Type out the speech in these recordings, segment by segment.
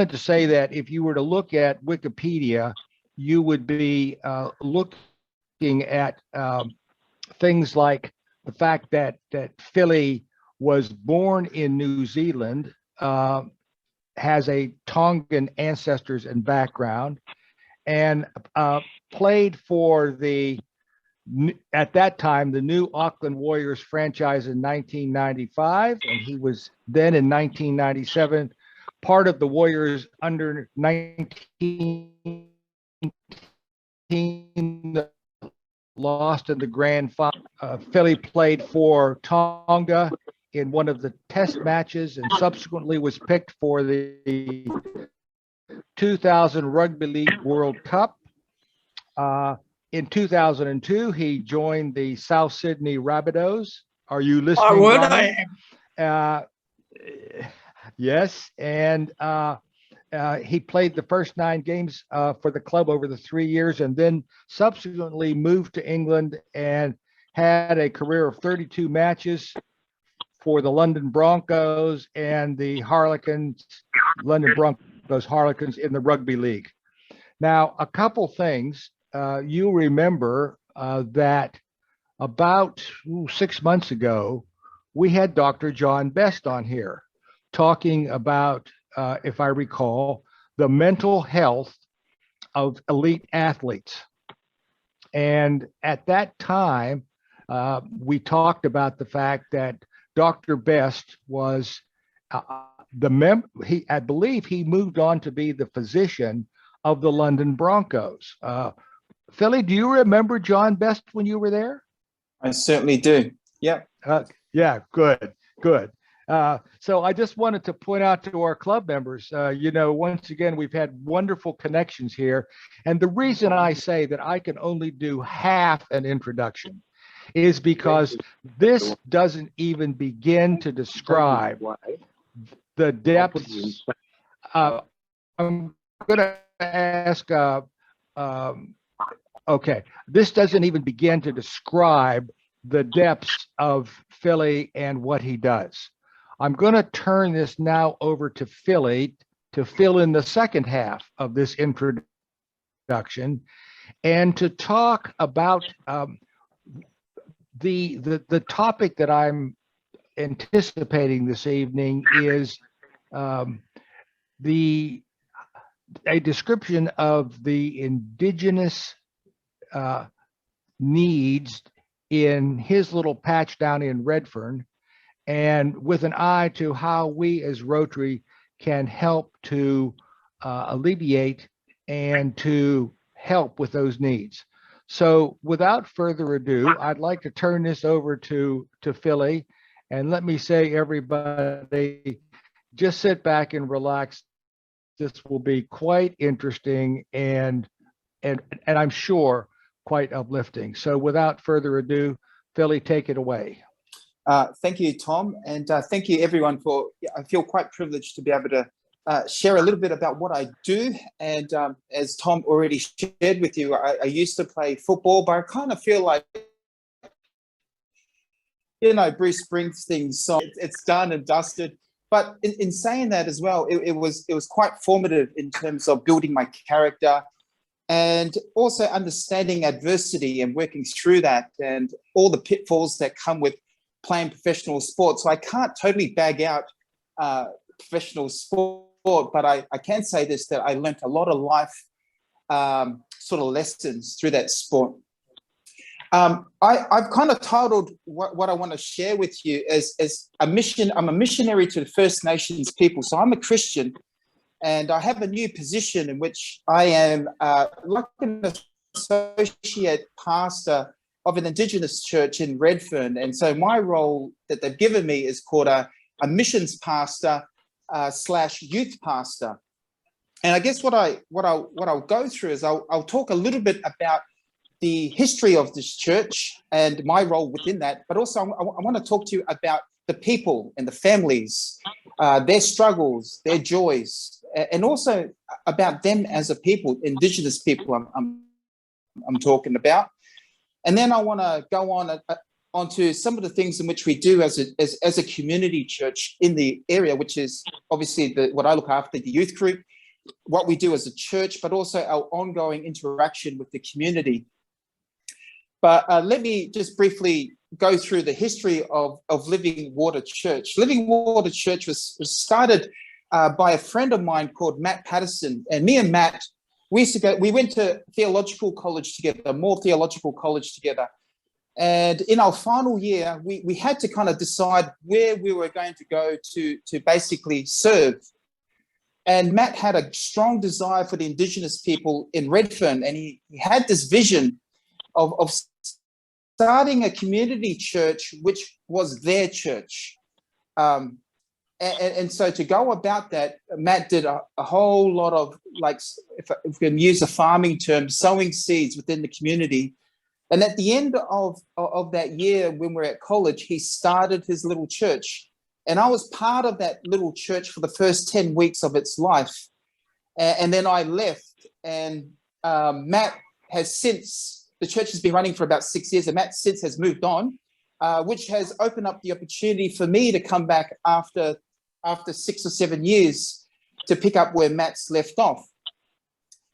to say that if you were to look at Wikipedia, you would be looking at things like the fact that Fili was born in New Zealand, has a Tongan ancestors and background, and played for at that time the new Auckland Warriors franchise in 1995, and he was then in 1997 part of the Warriors under 19 team that lost in the grand final. Fili played for Tonga in one of the test matches and subsequently was picked for the 2000 Rugby League World Cup. In 2002, he joined the South Sydney Rabbitohs. Are you listening? I am. Yes, and he played the first 9 games for the club over the 3 years, and then subsequently moved to England and had a career of 32 matches for the London Broncos and the Harlequins, London Broncos Harlequins in the Rugby League. Now, a couple things. You remember that about 6 months ago, we had Dr. John Best on here talking about, if I recall, the mental health of elite athletes. And at that time, we talked about the fact that Dr. Best was I believe he moved on to be the physician of the London Broncos. Fili, do you remember John Best when you were there? I certainly do. Yeah. Yeah, good. So I just wanted to point out to our club members, once again, we've had wonderful connections here. And the reason I say that I can only do half an introduction is because this doesn't even begin to describe the depths. I'm going to ask, okay, this doesn't even begin to describe the depths of Fili and what he does. I'm going to turn this now over to Fili to fill in the second half of this introduction and to talk about the topic that I'm anticipating this evening is a description of the indigenous needs in his little patch down in Redfern, and with an eye to how we as Rotary can help to alleviate and to help with those needs. So without further ado, I'd like to turn this over to Fili, and let me say, everybody, just sit back and relax. This will be quite interesting and I'm sure quite uplifting. So without further ado, Fili, take it away. Thank you, Tom, and thank you everyone I feel quite privileged to be able to share a little bit about what I do. And as Tom already shared with you, I used to play football, but I kind of feel like, Bruce Springsteen's song, it's done and dusted. But in saying that as well, it was quite formative in terms of building my character and also understanding adversity and working through that and all the pitfalls that come with playing professional sport. So I can't totally bag out professional sport, but I can say this, that I learned a lot of life sort of lessons through that sport. I've kind of titled what I want to share with you as a mission. I'm a missionary to the First Nations people. So I'm a Christian, and I have a new position in which I am like an associate pastor of an Indigenous church in Redfern. And so my role that they've given me is called a missions pastor / youth pastor. And I guess what I'll go through is I'll talk a little bit about the history of this church and my role within that, but also I want to talk to you about the people and the families, their struggles, their joys, and also about them as a people, Indigenous people I'm talking about. And then I want to go onto some of the things in which we do as a community church in the area, which is obviously what I look after, the youth group, what we do as a church, but also our ongoing interaction with the community. But let me just briefly go through the history of Living Water Church. Living Water Church was started by a friend of mine called Matt Patterson. And me and Matt, we went to theological college together, Moore Theological College together. And in our final year, we had to kind of decide where we were going to go to basically serve. And Matt had a strong desire for the Indigenous people in Redfern, and he had this vision of starting a community church, which was their church. And so to go about that, Matt did a whole lot of, like, if we can use a farming term, sowing seeds within the community. And at the end of that year, when we're at college, he started his little church. And I was part of that little church for the first 10 weeks of its life. And then I left, and Matt has since, the church has been running for about 6 years, and Matt since has moved on, which has opened up the opportunity for me to come back after 6 or 7 years to pick up where Matt's left off.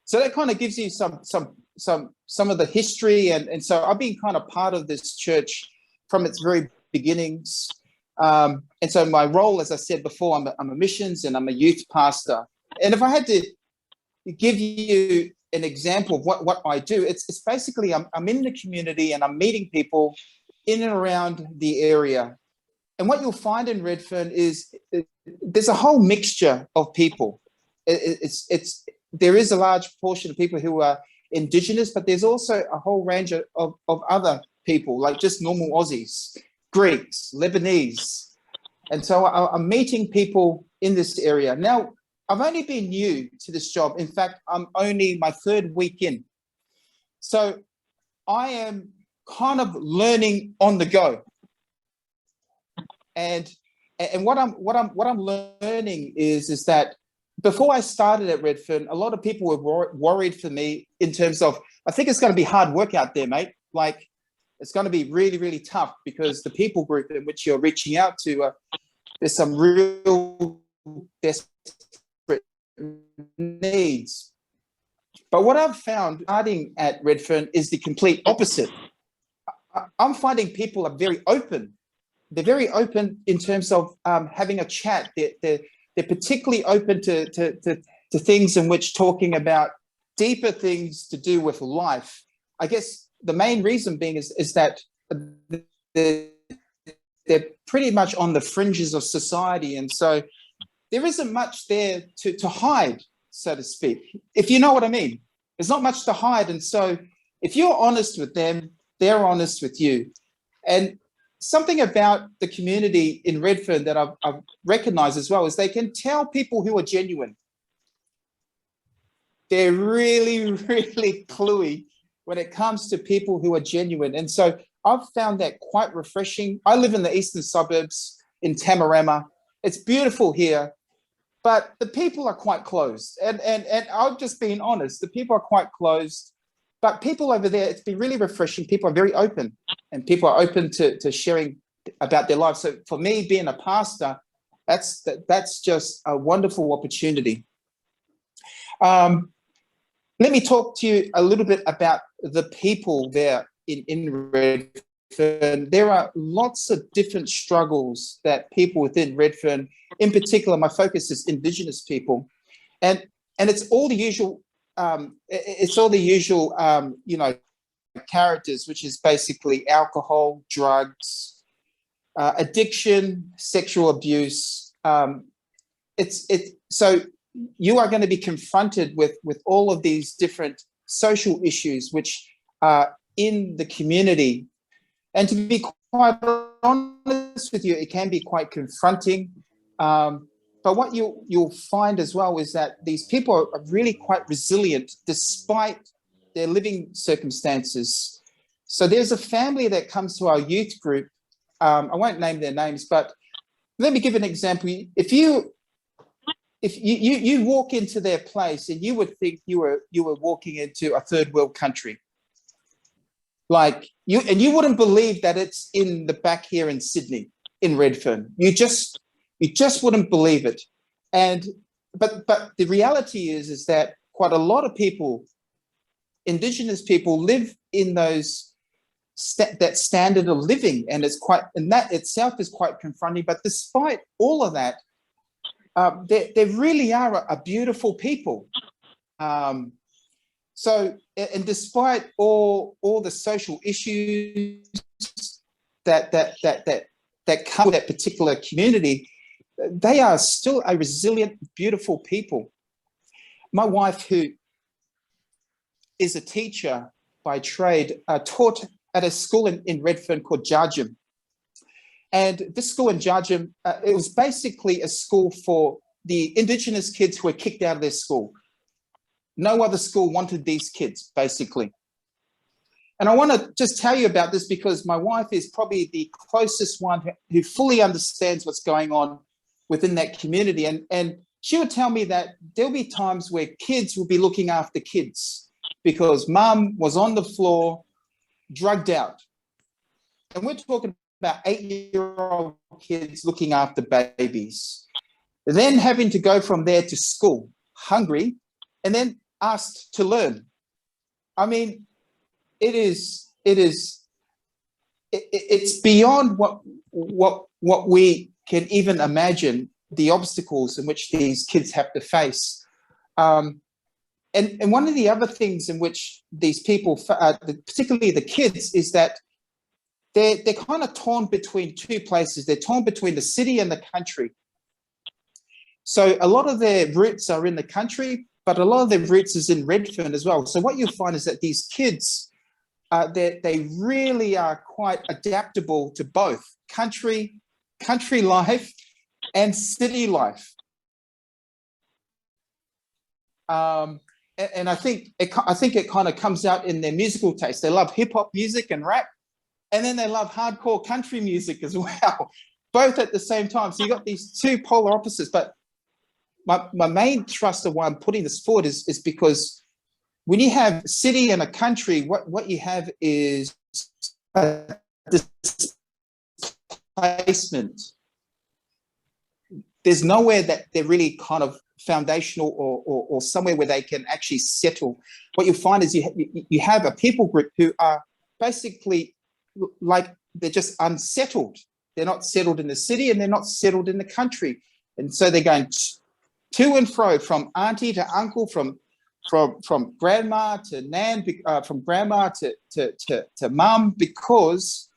So that kind of gives you some of the history. And so I've been kind of part of this church from its very beginnings. And so my role, as I said before, I'm a missions and I'm a youth pastor. And if I had to give you an example of what I do, it's basically I'm in the community and I'm meeting people in and around the area. And what you'll find in Redfern is there's a whole mixture of people. There is a large portion of people who are Indigenous, but there's also a whole range of other people, like just normal Aussies, Greeks, Lebanese. And so I'm meeting people in this area. Now, I've only been new to this job. In fact, I'm only my 3rd week in. So I am kind of learning on the go. And what I'm learning is that before I started at Redfern, a lot of people were worried for me in terms of, I think it's going to be hard work out there, mate. Like, it's going to be really, really tough because the people group in which you're reaching out to, there's some real desperate needs. But what I've found starting at Redfern is the complete opposite. I'm finding people are very open. They're very open in terms of having a chat. They're particularly open to things in which talking about deeper things to do with life. I guess the main reason being is that they're pretty much on the fringes of society. And so there isn't much there to hide, so to speak, if you know what I mean. There's not much to hide. And so if you're honest with them, they're honest with you. And something about the community in Redfern that I've recognized as well is they can tell people who are genuine. They're really, really cluey when it comes to people who are genuine. And so I've found that quite refreshing. I live in the eastern suburbs in Tamarama. It's beautiful here, but the people are quite closed. And I've just been honest, the people are quite closed. But people over there, it's been really refreshing. People are very open, and people are open to sharing about their lives. So for me, being a pastor, that's just a wonderful opportunity. Let me talk to you a little bit about the people there in Redfern. There are lots of different struggles that people within Redfern, in particular, my focus is Indigenous people, and it's all the usual. Characters, which is basically alcohol, drugs, addiction, sexual abuse. So you are going to be confronted with all of these different social issues which are in the community. And to be quite honest with you, it can be quite confronting. But what you'll find as well is that these people are really quite resilient despite their living circumstances. So there's a family that comes to our youth group. I won't name their names, but let me give an example. If you walk into their place and you would think you were walking into a third world country, like you wouldn't believe that it's in the back here in Sydney, in Redfern. You just wouldn't believe it. And but the reality is that quite a lot of people, Indigenous people, live in those that standard of living, and that itself is quite confronting. But despite all of that, they really are a beautiful people. So, and despite all the social issues that come with that particular community, they are still a resilient, beautiful people. My wife, who is a teacher by trade, taught at a school in Redfern called Jarjum. And this school in Jarjum, it was basically a school for the Indigenous kids who were kicked out of their school. No other school wanted these kids, basically. And I want to just tell you about this because my wife is probably the closest one who fully understands what's going on within that community. And she would tell me that there'll be times where kids will be looking after kids because mum was on the floor, drugged out. And we're talking about 8-year-old kids looking after babies. Then having to go from there to school, hungry, and then asked to learn. I mean, it's beyond what we can even imagine, the obstacles in which these kids have to face. And one of the other things in which these people, particularly the kids, is that they're kind of torn between two places. They're torn between the city and the country. So a lot of their roots are in the country, but a lot of their roots is in Redfern as well. So what you'll find is that these kids, they really are quite adaptable to both country life and city life. And I think it kind of comes out in their musical taste. They love hip hop music and rap, and then they love hardcore country music as well, both at the same time. So you got these two polar opposites. But my main thrust of why I'm putting this forward is because when you have a city and a country, what you have is a displacement. There's nowhere that they're really kind of foundational or somewhere where they can actually settle. What you find is you have a people group who are basically like they're just unsettled. They're not settled in the city and they're not settled in the country. And so they're going to and fro from auntie to uncle, from grandma to nan, from grandma to mum, because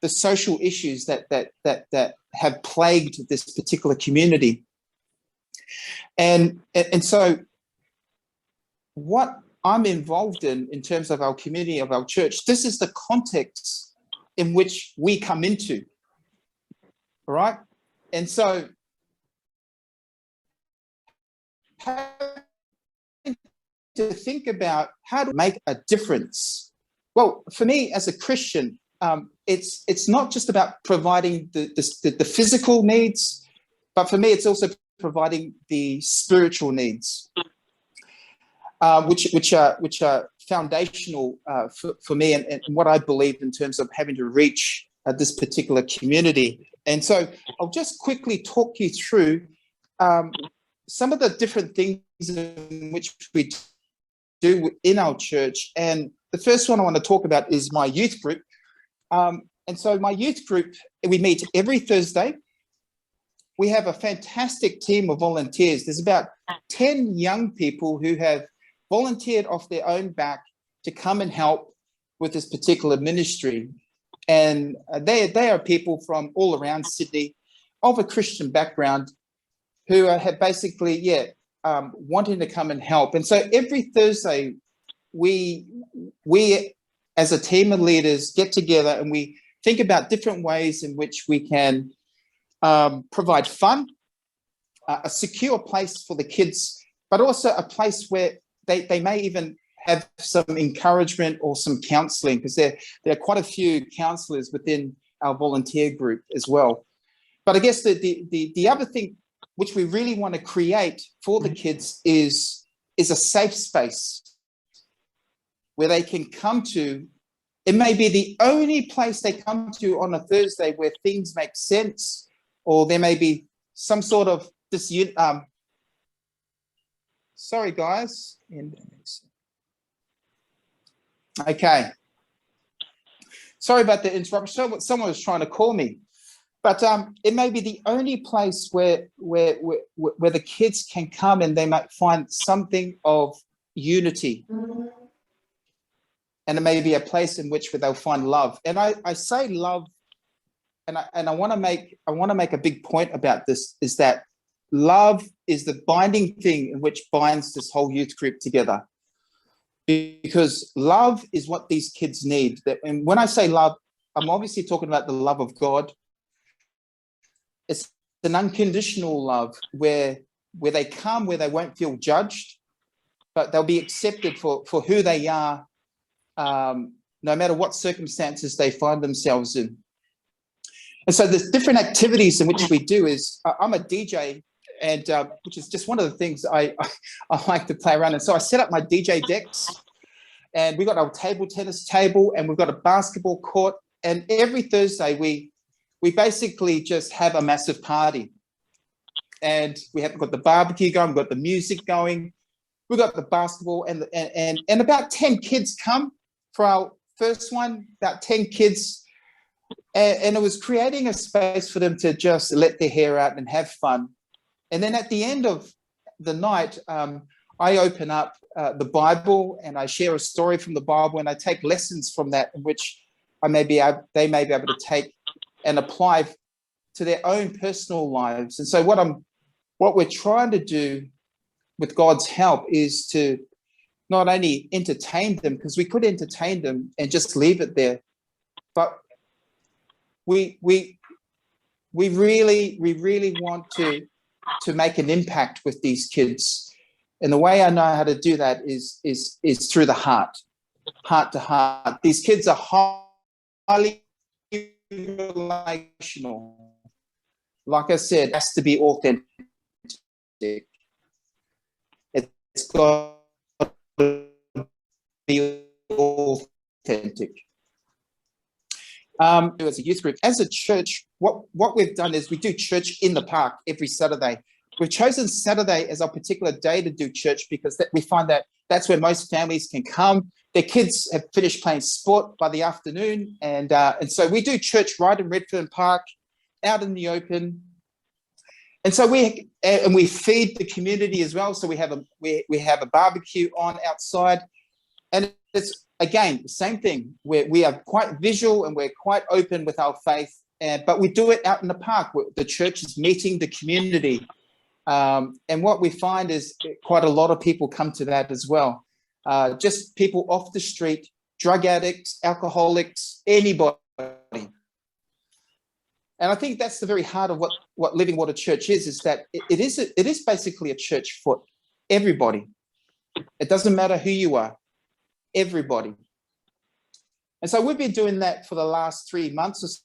the social issues that have plagued this particular community. And so what I'm involved in terms of our community, of our church, this is the context in which we come into, all right? And so to think about how to make a difference. Well, for me as a Christian, it's not just about providing the physical needs, but for me, it's also providing the spiritual needs, which are foundational for me and what I believe in terms of having to reach this particular community. And so I'll just quickly talk you through some of the different things in which we do in our church. And the first one I want to talk about is my youth group. And so my youth group, we meet every Thursday. We have a fantastic team of volunteers. There's about 10 young people who have volunteered off their own back to come and help with this particular ministry. And they are people from all around Sydney of a Christian background who have basically, wanting to come and help. And so every Thursday, we as a team of leaders get together and we think about different ways in which we can provide fun, a secure place for the kids, but also a place where they may even have some encouragement or some counselling, because there are quite a few counsellors within our volunteer group as well. But I guess the other thing which we really want to create for the kids is a safe space where they can come to. It may be the only place they come to on a Thursday where things make sense, or there may be some sort of Sorry, guys. Okay. Sorry about the interruption. Someone was trying to call me. But it may be the only place where the kids can come and they might find something of unity. And it may be a place in which where they'll find love. And I say love, and I want to make a big point about this, is that love is the binding thing in which binds this whole youth group together. Because love is what these kids need. And when I say love, I'm obviously talking about the love of God. It's an unconditional love where they come, where they won't feel judged, but they'll be accepted for who they are, no matter what circumstances they find themselves in. And so there's different activities in which we do. I'm a DJ, and which is just one of the things I like to play around. And so I set up my DJ decks, and we've got our table tennis table, and we've got a basketball court. And every Thursday we basically just have a massive party. And we have got the barbecue going, we've got the music going, we've got the basketball, and about 10 kids come for our first one, about 10 kids. And it was creating a space for them to just let their hair out and have fun. And then at the end of the night, I open up the Bible and I share a story from the Bible, and I take lessons from that, in which they may be able to take and apply to their own personal lives. And so what we're trying to do with God's help is to not only entertain them, because we could entertain them and just leave it there, but we really want to make an impact with these kids. And the way I know how to do that is through the heart to heart. These kids are highly relational. Like I said, it has to be authentic. It's got to be authentic. As a youth group, as a church, what we've done is we do church in the park every Saturday. We've chosen Saturday as our particular day to do church because we find that that's where most families can come. Their kids have finished playing sport by the afternoon, and so we do church right in Redfern Park, out in the open. And so we feed the community as well. So we have a barbecue on outside, and it's again the same thing. We are quite visual and we're quite open with our faith, but we do it out in the park. The church is meeting the community. And what we find is quite a lot of people come to that as well. Just people off the street, drug addicts, alcoholics, anybody. And I think that's the very heart of what Living Water Church is that it is basically a church for everybody. It doesn't matter who you are, everybody. And so we've been doing that for the last 3 months or so.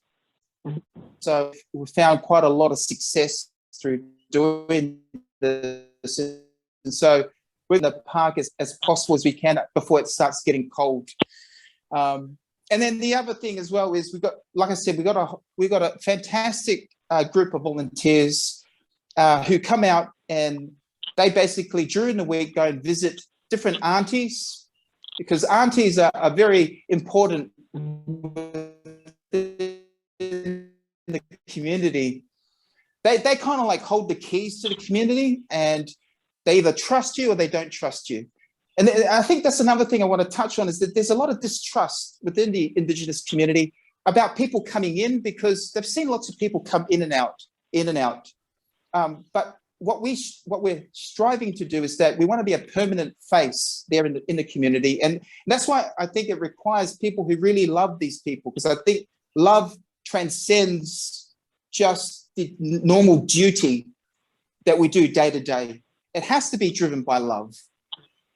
So we've found quite a lot of success through doing this. And so we're in the park as possible as we can before it starts getting cold. And then the other thing as well is we've got, like I said, we've got a fantastic group of volunteers who come out, and they basically during the week go and visit different aunties, because aunties are very important in the community. They kind of like hold the keys to the community, and they either trust you or they don't trust you. And I think that's another thing I want to touch on, is that there's a lot of distrust within the Indigenous community about people coming in, because they've seen lots of people come in and out. But what we're striving to do is that we want to be a permanent face there in the community. And that's why I think it requires people who really love these people, because I think love transcends just the normal duty that we do day to day. It has to be driven by love.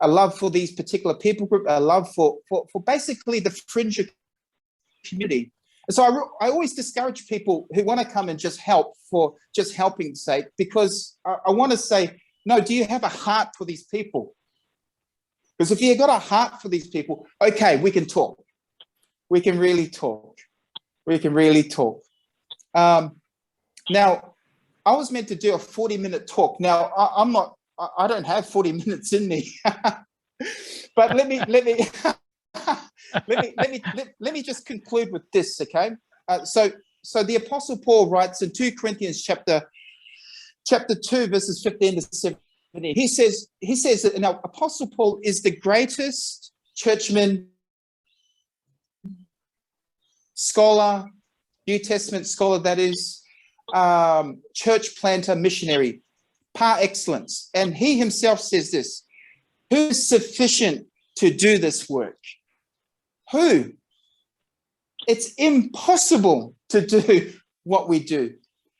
A love for these particular people group, a love for basically the fringe community. And so I always discourage people who want to come and just help for just helping's sake, because I want to say, no, do you have a heart for these people? Because if you've got a heart for these people, okay, we can talk. We can really talk. We can really talk. Now, I was meant to do a 40-minute talk. Now, I'm not I don't have 40 minutes in me. But let me let me just conclude with this, okay? So the Apostle Paul writes in 2 Corinthians chapter 2, verses 15 to 17. He says that now Apostle Paul is the greatest churchman, scholar, New Testament scholar, that is, church planter, missionary, par excellence. And he himself says this: who is sufficient to do this work? Who? It's impossible to do what we do.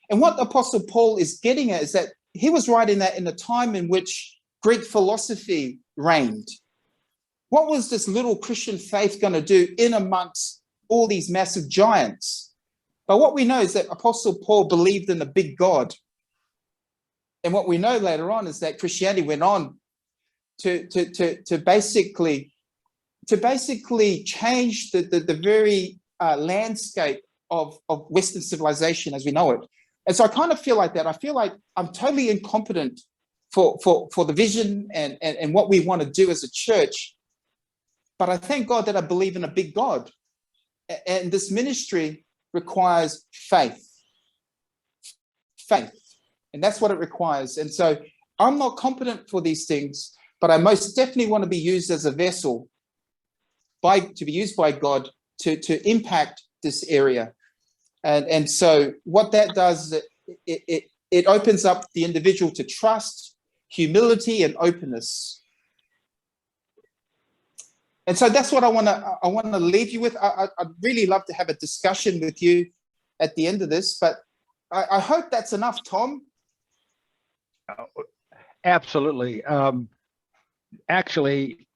And what Apostle Paul is getting at is that he was writing that in a time in which Greek philosophy reigned. What was this little Christian faith going to do in amongst all these massive giants? But what we know is that Apostle Paul believed in a big God. And what we know later on is that Christianity went on to basically change the very landscape of Western civilization as we know it. And so I kind of feel like that. I feel like I'm totally incompetent for the vision and what we want to do as a church. But I thank God that I believe in a big God. And this ministry requires faith. Faith. And that's what it requires. And so I'm not competent for these things, but I most definitely want to be used as a vessel to be used by God to impact this area. And so what that does is it opens up the individual to trust, humility, and openness. And so that's what I want to leave you with. I'd really love to have a discussion with you at the end of this, but I hope that's enough, Tom. Absolutely. Actually,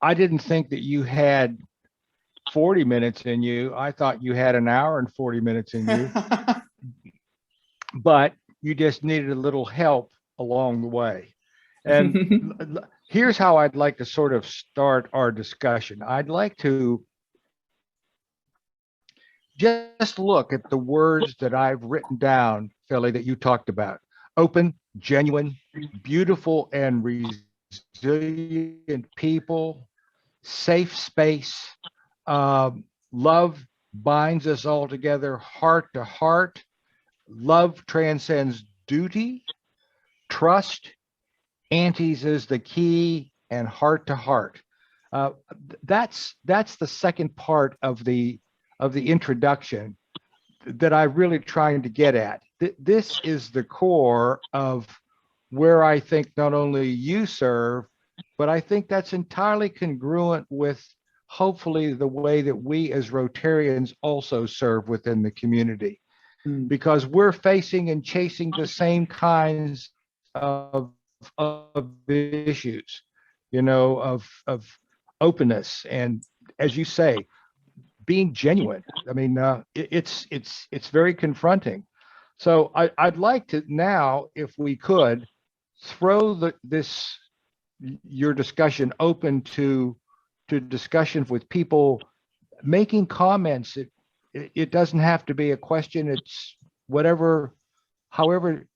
I didn't think that you had 40 minutes in you. I thought you had an hour and 40 minutes in you, but you just needed a little help along the way. And here's how I'd like to sort of start our discussion. I'd like to just look at the words that I've written down, Fili, that you talked about: open, genuine, beautiful, and resilient people, safe space, love binds us all together, heart to heart, love transcends duty, trust, antes is the key, and heart to heart. That's the second part of the introduction that I'm really trying to get at. This is the core of where I think not only you serve, but I think that's entirely congruent with hopefully the way that we as Rotarians also serve within the community, because we're facing and chasing the same kinds of issues, of openness, and, as you say, being genuine. I mean, it's very confronting. So I'd like to now, if we could, throw your discussion open to discussion with people making comments. It doesn't have to be a question. It's whatever direction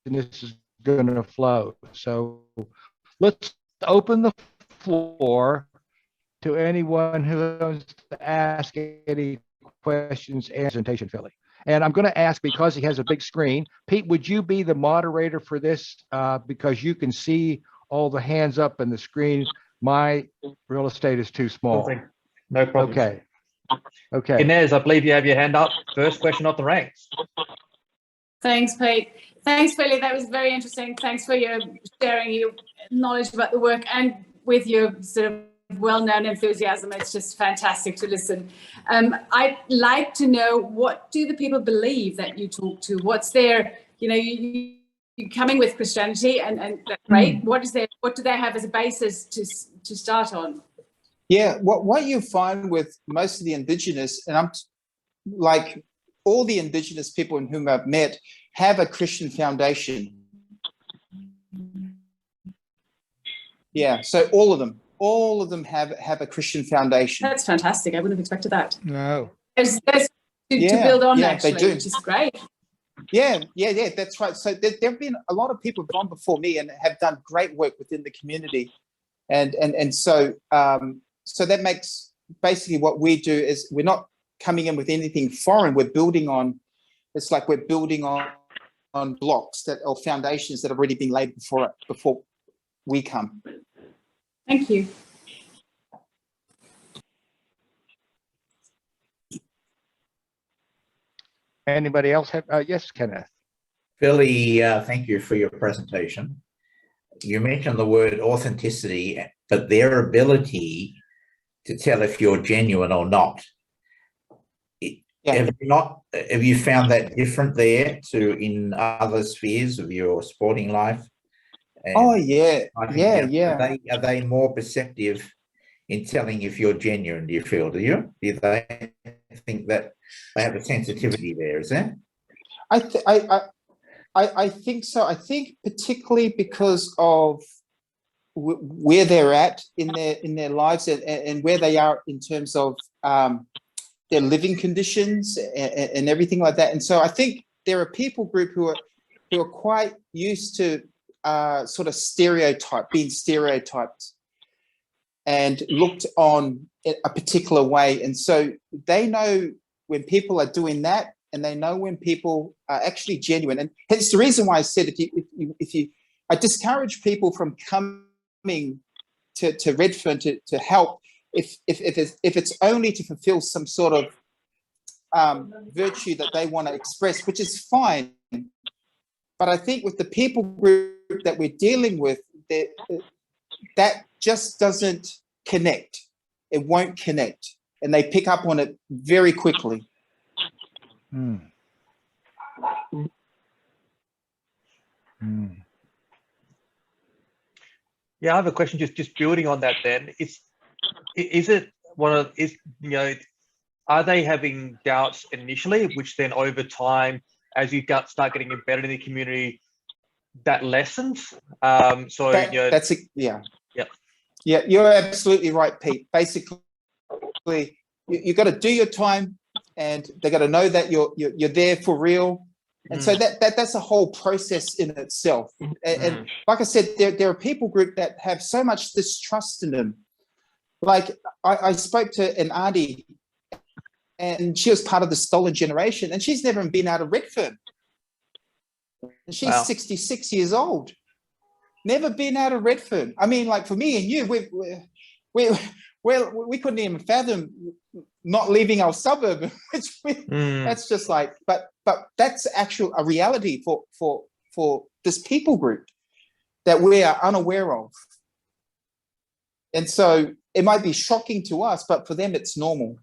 this is going to flow. So let's open the floor to anyone who wants to ask any questions and presentation, Fili. And I'm going to ask, because he has a big screen, Pete, would you be the moderator for this? Because you can see all the hands up in the screen. My real estate is too small. No problem. Okay. Inez, I believe you have your hand up. First question off the ranks. Thanks, Pete. Thanks, Fili. That was very interesting. Thanks for your sharing your knowledge about the work and with your sort of well-known enthusiasm. It's just fantastic to listen. I'd like to know, what do the people believe that you talk to? What's their, you're coming with Christianity, and that's great. What do they have as a basis to start on? Yeah, what you find with most of the Indigenous, and I'm like all the Indigenous people in whom I've met, have a Christian foundation. Yeah, so all of them have a Christian foundation. That's fantastic. I wouldn't have expected that. No. There's to build on, actually, they do. which is great. Yeah, that's right. So there have been a lot of people gone before me and have done great work within the community, and so so that makes basically what we do is we're not coming in with anything foreign. We're building on. It's like we're building on blocks that or foundations that have already been laid before we come. Thank you. Anybody else have? Yes, Kenneth. Fili, thank you for your presentation. You mentioned the word authenticity, but their ability to tell if you're genuine or not. Yeah. Have you found that different there to in other spheres of your sporting life? And Oh yeah, yeah. Are they more perceptive in telling if you're genuine? Do you feel? Do they think that they have a sensitivity there? Is there? I think so. I think particularly because of where they're at in their lives and where they are in terms of their living conditions and everything like that. And so I think there are people group who are quite used to sort of being stereotyped and looked on a particular way. And so they know when people are doing that, and they know when people are actually genuine. And hence the reason why I said I discourage people from coming to Redfern to help if it's only to fulfill some sort of virtue that they want to express, which is fine. But I think with the people group that we're dealing with, that just doesn't connect. It won't connect, and they pick up on it very quickly. Hmm. Hmm. Yeah, I have a question. Just building on that. Then is it are they having doubts initially, which then over time, as you start getting embedded in the community, that lessens? Yeah, you're absolutely right, Pete. Basically, you got to do your time, and they got to know that you're there for real. And so that's a whole process in itself. And like I said, there are people group that have so much distrust in them. Like I spoke to an auntie, and she was part of the stolen generation, and she's never been out of Redfern. And she's 66 years old. Never been out of Redfern. I mean, like for me and you, we couldn't even fathom not leaving our suburb. That's just like, but that's actual a reality for this people group that we are unaware of. And so it might be shocking to us, but for them it's normal.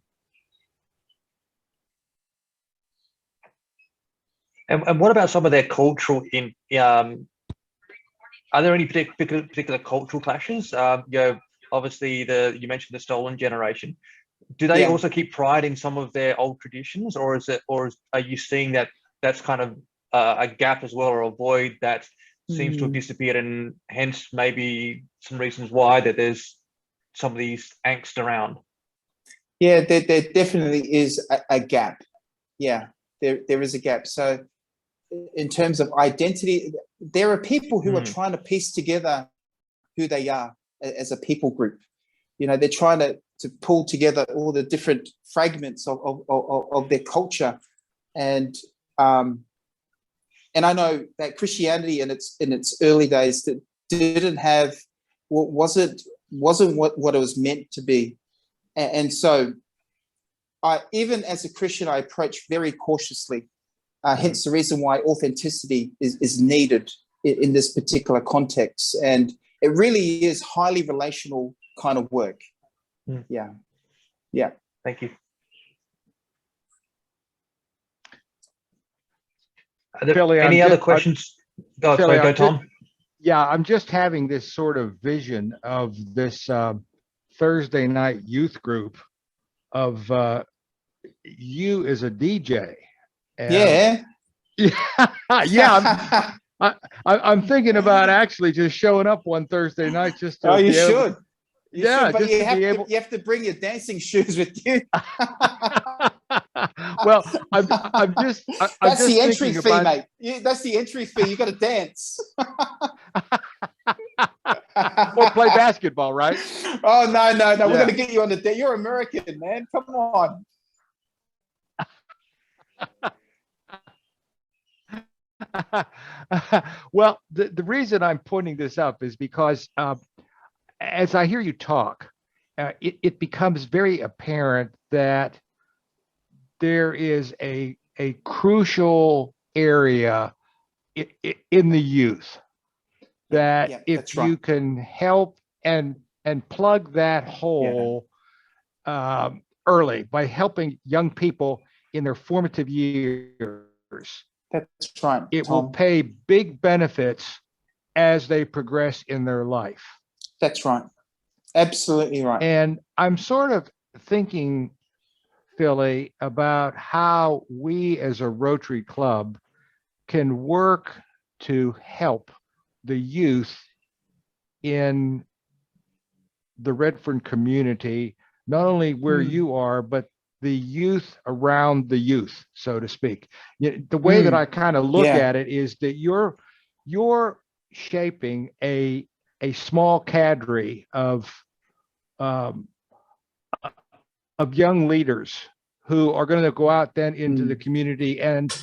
And what about some of their cultural are there any particular cultural clashes? Obviously you mentioned the stolen generation. Do they also keep pride in some of their old traditions, or are you seeing that that's kind of a gap as well, or a void that seems to have disappeared, and hence maybe some reasons why that there's some of these angst around? Yeah, there definitely is a gap. Yeah, there is a gap. So in terms of identity, there are people who are trying to piece together who they are as a people group. You know, they're trying to pull together all the different fragments of their culture. And I know that Christianity in its early days that didn't have wasn't what it was meant to be. And so even as a Christian, I approach very cautiously. Hence the reason why authenticity is needed in this particular context. And it really is highly relational kind of work. Yeah. Thank you. Are there Fili, any other questions? Go, Tom. Yeah, I'm just having this sort of vision of this Thursday night youth group of you as a DJ. And I'm thinking about actually just showing up one Thursday night just to you should. You have to bring your dancing shoes with you. Well, I'm just That's the entry thinking fee, about, mate. That's the entry fee. You got to dance. or play basketball, right? Oh no, no, no! We're Yeah. going to get you on the dance. You're American, man. Come on. Well, the reason I'm pointing this up is because as I hear you talk, it becomes very apparent that there is a crucial area in the youth that Yeah, if that's you right. can help and plug that hole early by helping young people in their formative years, That's right, it will Tom. pay big benefits as they progress in their life. That's right. Absolutely right. And I'm sort of thinking, Philly, about how we as a Rotary Club can work to help the youth in the Redfern community, not only where you are, but the youth around the youth, so to speak. The way that I kind of look Yeah. at it is that you're shaping a small cadre um, of young leaders who are going to go out then into the community and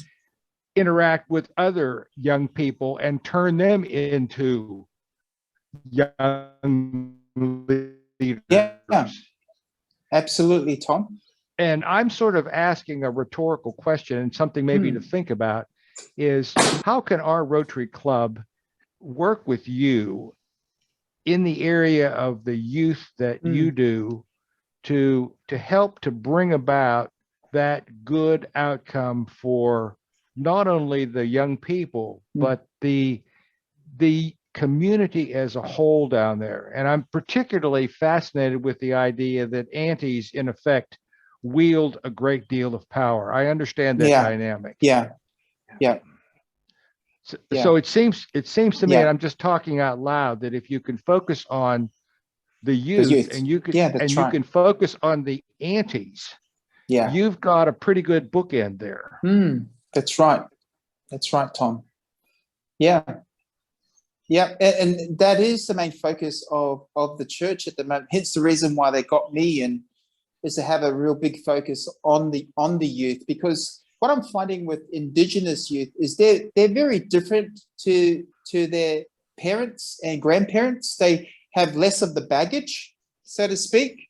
interact with other young people and turn them into young leaders. Yeah. Absolutely, Tom. And I'm sort of asking a rhetorical question, and something maybe to think about is, how can our Rotary Club work with you in the area of the youth that you do to help to bring about that good outcome for not only the young people, but the community as a whole down there? And I'm particularly fascinated with the idea that aunties, in effect, wield a great deal of power. I understand that dynamic. Yeah. Yeah. So it seems to me, Yeah. and I'm just talking out loud, that if you can focus on the youth, youth. and you can That's right. can focus on the aunties, Yeah. you've got a pretty good bookend there. That's right. That's right, Tom. Yeah. Yeah. And that is the main focus of the church at the moment. Hence the reason why they got me in, is to have a real big focus on the youth, because what I'm finding with Indigenous youth is they're very different to their parents and grandparents. They have less of the baggage, so to speak.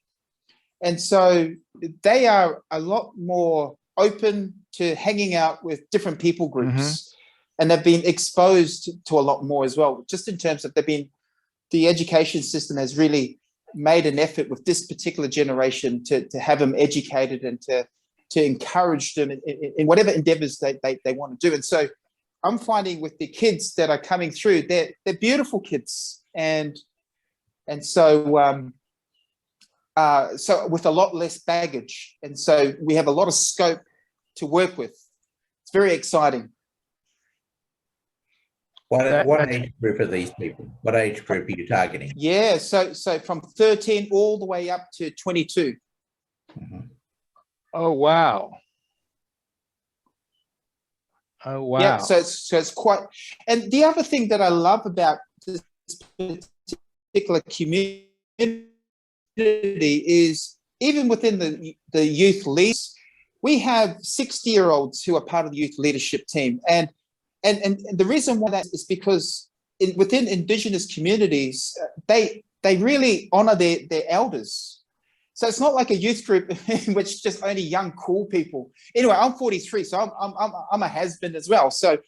And so they are a lot more open to hanging out with different people groups. And they've been exposed to a lot more as well, just in terms of the education system has really made an effort with this particular generation to have them educated and to encourage them in whatever endeavors they want to do. And so I'm finding with the kids that are coming through, they're beautiful kids. And so so with a lot less baggage. And so we have a lot of scope to work with. It's very exciting. What age group are these people? What age group are you targeting? Yeah, so from 13 all the way up to 22. Oh wow. Oh wow. Yeah, so it's quite. And the other thing that I love about this particular community is, even within the youth leagues, we have 60-year-olds who are part of the youth leadership team. And the reason why that is because within Indigenous communities, they really honor their elders. So it's not like a youth group in which just only young, cool people. Anyway, I'm 43, so I'm a has-been as well. So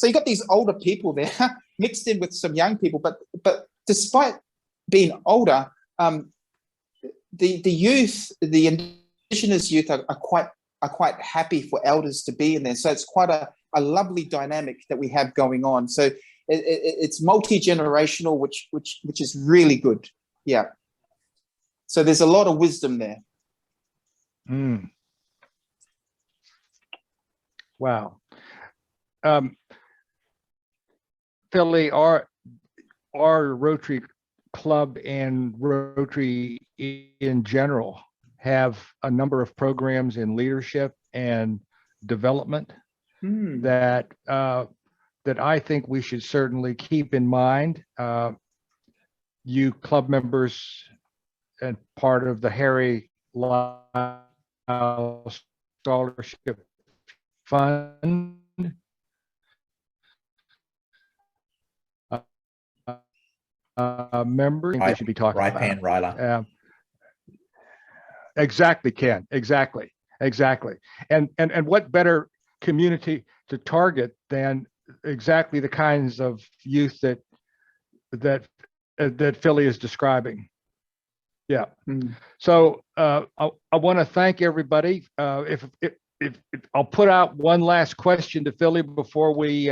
you got these older people there mixed in with some young people. But despite being older, the youth, the Indigenous youth are quite happy for elders to be in there. So it's quite a lovely dynamic that we have going on. So it's multi-generational, which is really good. Yeah. So there's a lot of wisdom there. Wow. Philly, our Rotary Club and Rotary in general have a number of programs in leadership and development Hmm. that that I think we should certainly keep in mind. You club members and part of the Harry Lyle Scholarship Fund. Members, we should be talking Right about. hand, Ryla. Exactly, Ken. Exactly. And what better community to target than exactly the kinds of youth that Fili is describing. Yeah. Hmm. So I want to thank everybody. If I'll put out one last question to Fili before we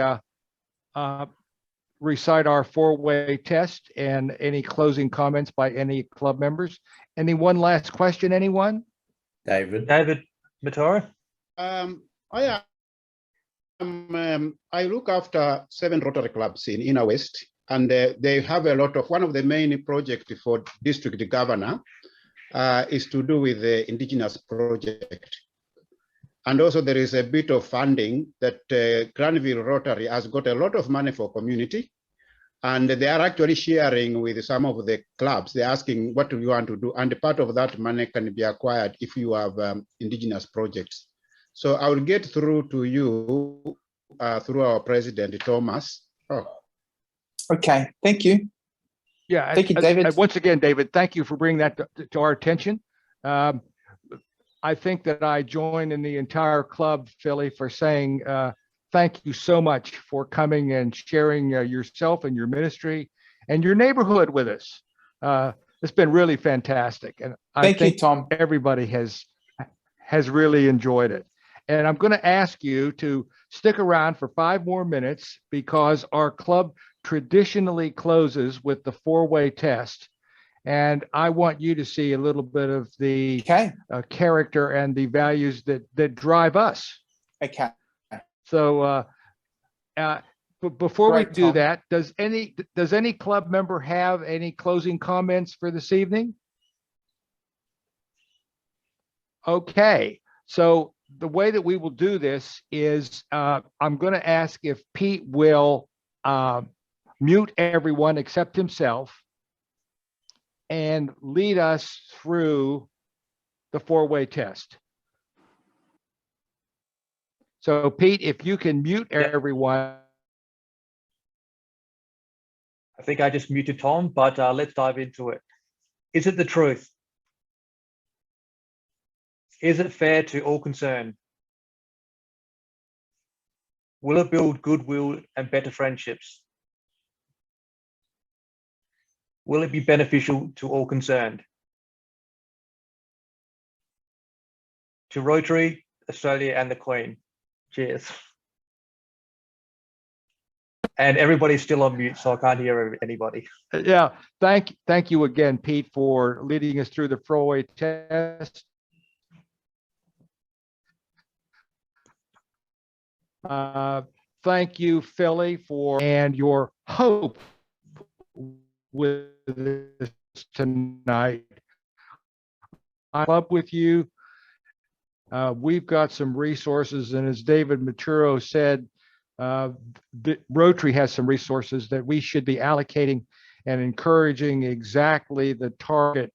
recite our four-way test, and any closing comments by any club members. Any one last question, anyone? David. David Matara? I I look after 7 Rotary clubs in Inner West, and they have a lot of, one of the main projects for district governor is to do with the indigenous project. And also there is a bit of funding that Granville Rotary has got a lot of money for community. And they are actually sharing with some of the clubs. They're asking, what do you want to do? And part of that money can be acquired if you have indigenous projects. So I will get through to you through our president, Thomas. Oh. Okay, thank you. Yeah. Thank you, David. Once again, David, thank you for bringing that to our attention. I think that I join in the entire club, Fili, for saying thank you so much for coming and sharing yourself and your ministry and your neighborhood with us. It's been really fantastic. And I Thank you, think Tom. everybody has really enjoyed it. And I'm going to ask you to stick around for 5 more minutes, because our club traditionally closes with the 4-way test. And I want you to see a little bit of the Okay. character and the values that drive us. Okay. So but before we Great, do Tom. that, does any club member have any closing comments for this evening? Okay, so the way that we will do this is I'm going to ask if Pete will mute everyone except himself and lead us through the 4-way test. So Pete, if you can mute everyone. I think I just muted Tom, but let's dive into it. Is it the truth? Is it fair to all concerned? Will it build goodwill and better friendships? Will it be beneficial to all concerned? To Rotary, Australia and the Queen. Cheers. And everybody's still on mute, so I can't hear anybody. Yeah, thank you again, Pete, for leading us through the 4-way test. Thank you, Fili, for and your hope with this tonight. I'm up with you. We've got some resources, and as David Maturo said, the Rotary has some resources that we should be allocating and encouraging exactly the target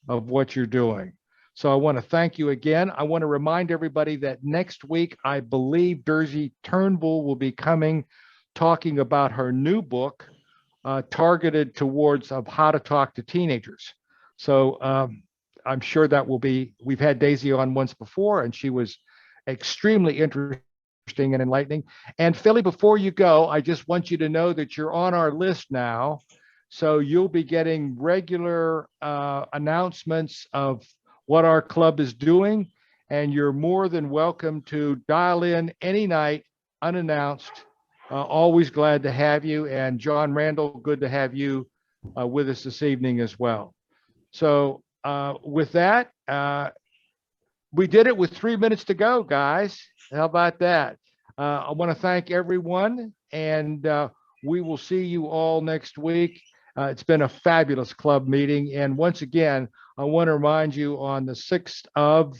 of what you're doing. So I want to thank you again. I want to remind everybody that next week, I believe Jersey Turnbull will be coming, talking about her new book, targeted towards of how to talk to teenagers. So I'm sure that will be, we've had Daisy on once before, and she was extremely interesting and enlightening. And Fili, before you go, I just want you to know that you're on our list now. So you'll be getting regular announcements of what our club is doing, and you're more than welcome to dial in any night unannounced. Always glad to have you. And John Randall, good to have you with us this evening as well. So with that, we did it with 3 minutes to go, guys. How about that? I want to thank everyone, and we will see you all next week. It's been a fabulous club meeting. And once again, I want to remind you, on the 6th of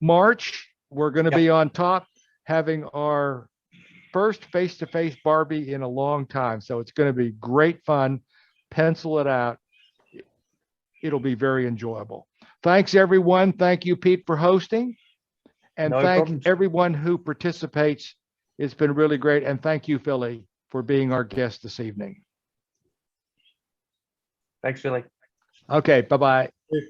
March, we're going to Yep. be on top, having our first face-to-face Barbie in a long time. So it's going to be great fun. Pencil it out. It'll be very enjoyable. Thanks, everyone. Thank you, Pete, for hosting. And No thank problems. everyone who participates. It's been really great. And thank you, Philly, for being our guest this evening. Thanks, Philly. Okay, bye-bye.